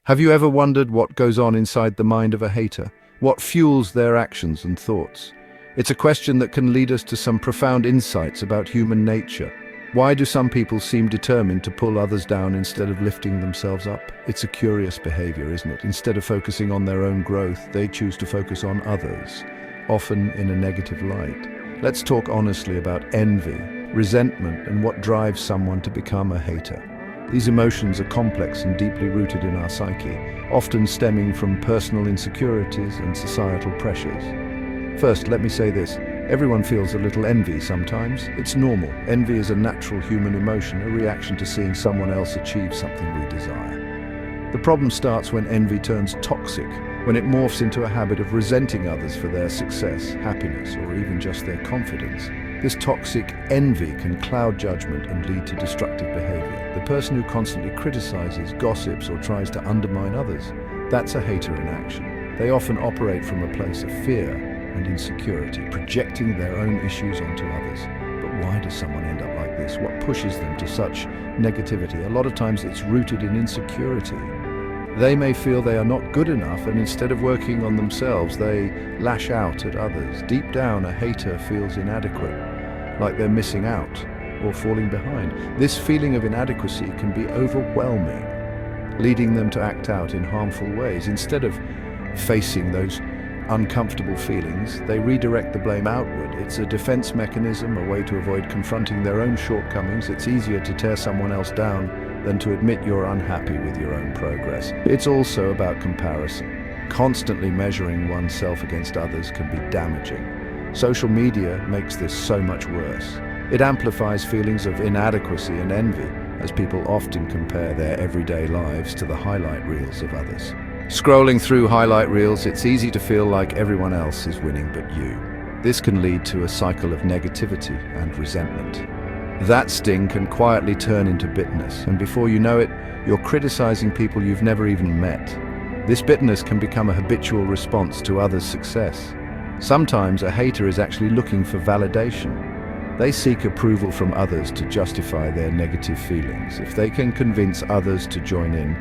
Have you ever wondered what goes on inside the mind of a hater? What fuels their actions and thoughts? It's a question that can lead us to some profound insights about human nature. Why do some people seem determined to pull others down instead of lifting themselves up? It's a curious behavior, isn't it? Instead of focusing on their own growth, they choose to focus on others, often in a negative light. Let's talk honestly about envy, resentment, and what drives someone to become a hater. These emotions are complex and deeply rooted in our psyche, often stemming from personal insecurities and societal pressures. First, let me say this. Everyone feels a little envy sometimes. It's normal. Envy is a natural human emotion, a reaction to seeing someone else achieve something we desire. The problem starts when envy turns toxic, when it morphs into a habit of resenting others for their success, happiness, or even just their confidence. This toxic envy can cloud judgment and lead to destructive behavior. The person who constantly criticizes, gossips, or tries to undermine others, that's a hater in action. They often operate from a place of fear and insecurity, projecting their own issues onto others. But why does someone end up like this? What pushes them to such negativity? A lot of times it's rooted in insecurity. They may feel they are not good enough, and instead of working on themselves, they lash out at others. Deep down, a hater feels inadequate, like they're missing out or falling behind. This feeling of inadequacy can be overwhelming, leading them to act out in harmful ways. Instead of facing those uncomfortable feelings, they redirect the blame outward. It's a defense mechanism, a way to avoid confronting their own shortcomings. It's easier to tear someone else down than to admit you're unhappy with your own progress. It's also about comparison. Constantly measuring oneself against others can be damaging. Social media makes this so much worse. It amplifies feelings of inadequacy and envy, as people often compare their everyday lives to the highlight reels of others. Scrolling through highlight reels, it's easy to feel like everyone else is winning but you. This can lead to a cycle of negativity and resentment. That sting can quietly turn into bitterness, and before you know it, you're criticizing people you've never even met. This bitterness can become a habitual response to others' success. Sometimes a hater is actually looking for validation. They seek approval from others to justify their negative feelings. If they can convince others to join in,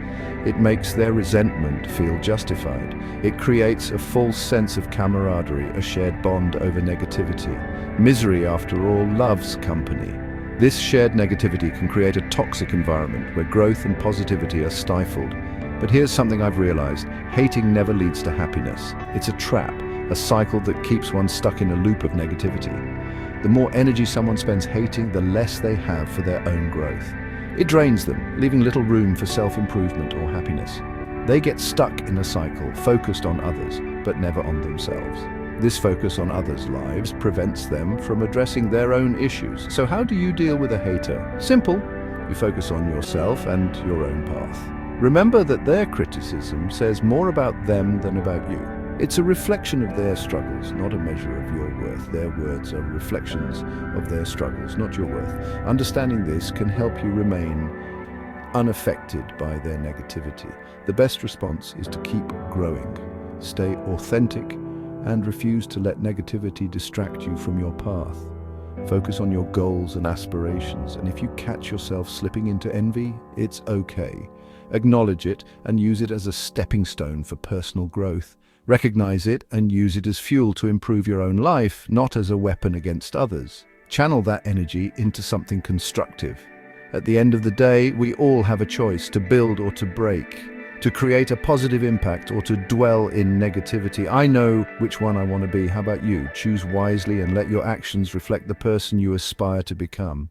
it makes their resentment feel justified. It creates a false sense of camaraderie, a shared bond over negativity. Misery, after all, loves company. This shared negativity can create a toxic environment where growth and positivity are stifled. But here's something I've realized. Hating never leads to happiness. It's a trap, a cycle that keeps one stuck in a loop of negativity. The more energy someone spends hating, the less they have for their own growth. It drains them, leaving little room for self-improvement or happiness. They get stuck in a cycle, focused on others, but never on themselves. This focus on others' lives prevents them from addressing their own issues. So how do you deal with a hater? Simple. You focus on yourself and your own path. Remember that their criticism says more about them than about you. It's a reflection of their struggles, not a measure of your worth. Their words are reflections of their struggles, not your worth. Understanding this can help you remain unaffected by their negativity. The best response is to keep growing. Stay authentic and refuse to let negativity distract you from your path. Focus on your goals and aspirations, and if you catch yourself slipping into envy, it's okay. Acknowledge it and use it as a stepping stone for personal growth. Recognize it and use it as fuel to improve your own life, not as a weapon against others. Channel that energy into something constructive. At the end of the day, we all have a choice to build or to break, to create a positive impact or to dwell in negativity. I know which one I want to be. How about you? Choose wisely and let your actions reflect the person you aspire to become.